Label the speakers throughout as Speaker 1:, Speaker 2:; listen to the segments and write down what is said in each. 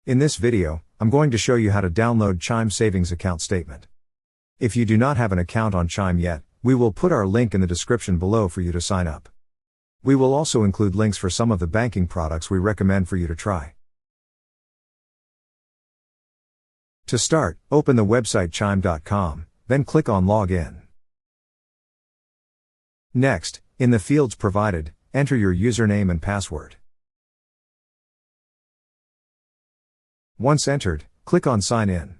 Speaker 1: In this video, I'm going to show you how to download Chime Savings Account Statement. If you do not have an account on Chime yet, we will put our link in the description below for you to sign up. We will also include links for some of the banking products we recommend for you to try. To start, open the website chime.com, then click on Login. Next, in the fields provided, enter your username and password. Once entered, click on Sign In.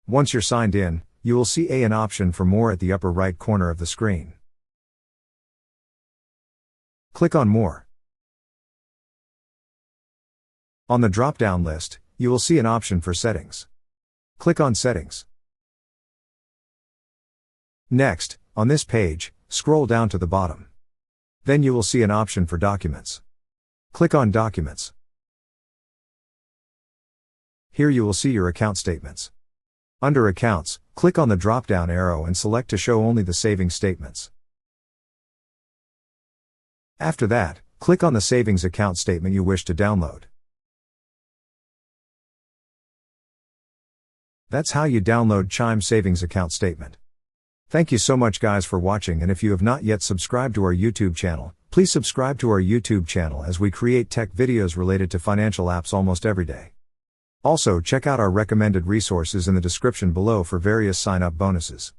Speaker 1: Once you're signed in, you will see an option for more at the upper right corner of the screen. Click on More. On the drop-down list, you will see an option for Settings. Click on Settings. Next, on this page, scroll down to the bottom. Then you will see an option for Documents. Click on Documents. Here you will see your account statements. Under Accounts, click on the drop-down arrow and select to show only the savings statements. After that, click on the savings account statement you wish to download. That's how you download Chime Savings Account Statement. Thank you so much guys for watching, and if you have not yet subscribed to our YouTube channel, please subscribe to our YouTube channel as we create tech videos related to financial apps almost every day. Also check out our recommended resources in the description below for various sign-up bonuses.